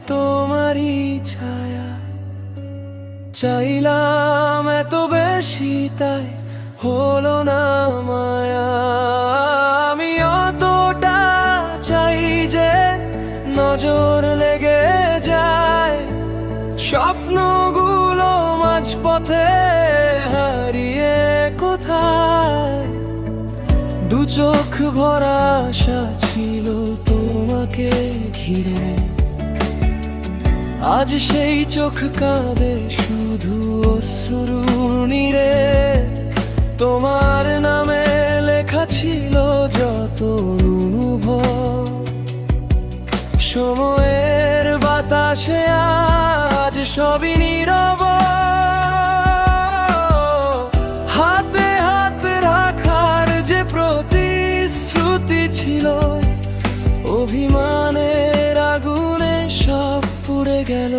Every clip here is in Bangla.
তোমারই ছায়া। চাইলাম এত বেশি তাই হলো না মায়া। আমি অতটা চাই যে নজর লেগে যায়, স্বপ্নগুলো মাঝপথে হারিয়ে কোথায়। দু চোখ ভরা আশা ছিল তোমাকে ঘিরে, আজ সেই চোখ কাঁদে শুধু অশ্রুর নীড়ে। তোমার নামে লেখা ছিল যত অনুভব, সময়ের বাতাসে আজ সবই নীরব। হাতে হাত রাখার যে প্রতিশ্রুতি ছিল, অভিমানের আগুনে সব পুড়ে গেল।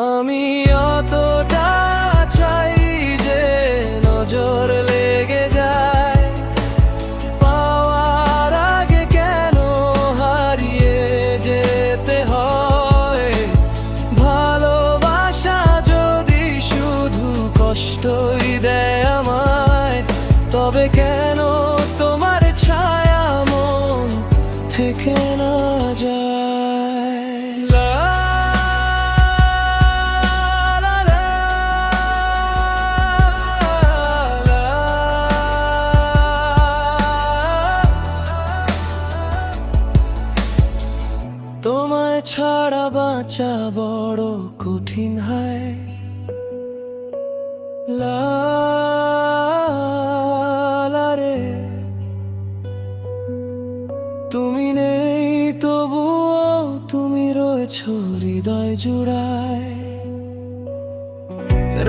আমি অতটা চাই যে নজর লেগে যায়, পাওয়ার আগে কেন হারিয়ে যেতে হয়। ভালোবাসা যদি শুধু কষ্টই দেয় আমায়, তবে কেন তোমার ছায়া মন থেকে না যায়। লা লা লা লা। তোমায় ছাড়া বাঁচা বড় কঠিন হয়। লা লা রে। তুমি নেই তবুও তুমি রয়েছো হৃদয় জুড়ায়।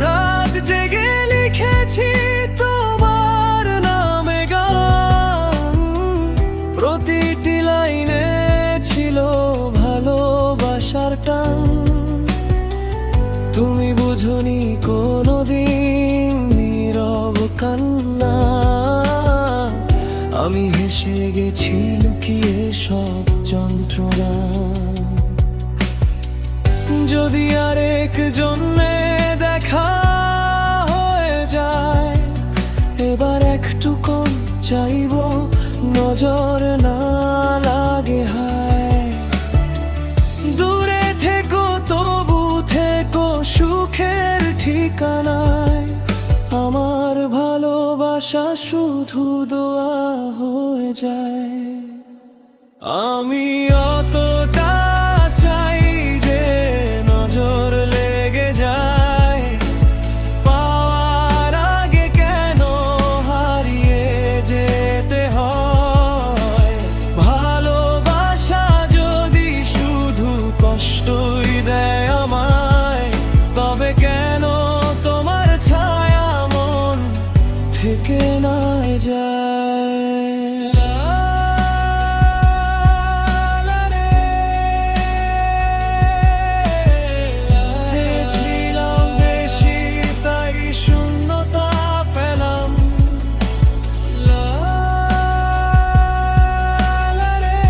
রাত জেগে লিখেছি তোমার নামে গান, প্রতিটি লাইনে ছিল ভালোবাসার টান। তুমি বুঝনি কোনোদিন নীরব কান্না, আমি হেসে গেছি লুকিয়ে সব যন্ত্রণা। যদি আরেক জন্মে দেখা হয়ে যায়, এবার একটু কম চাইব নজর না লাগে হায়। দূরে থেকো তবু থেকো সুখের ঠিকানায়, আমার ভালোবাসা শুধু দোয়া হয়ে যায়। আমি অতটা চাই যে নজর লেগে যায়, পাওয়ার আগে কেন হারিয়ে যেতে হয়। ভালোবাসা যদি শুধু কষ্টই দেয় আমায়, তবে কেন তোমার ছায়া মন থেকে না যায়। চেয়েছিলাম বেশি তাই শূন্যতা পেলাম। লা লা রে।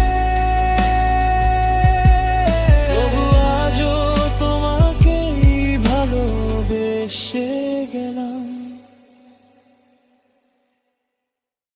তবু আজও তোমাকেই ভালোবেসে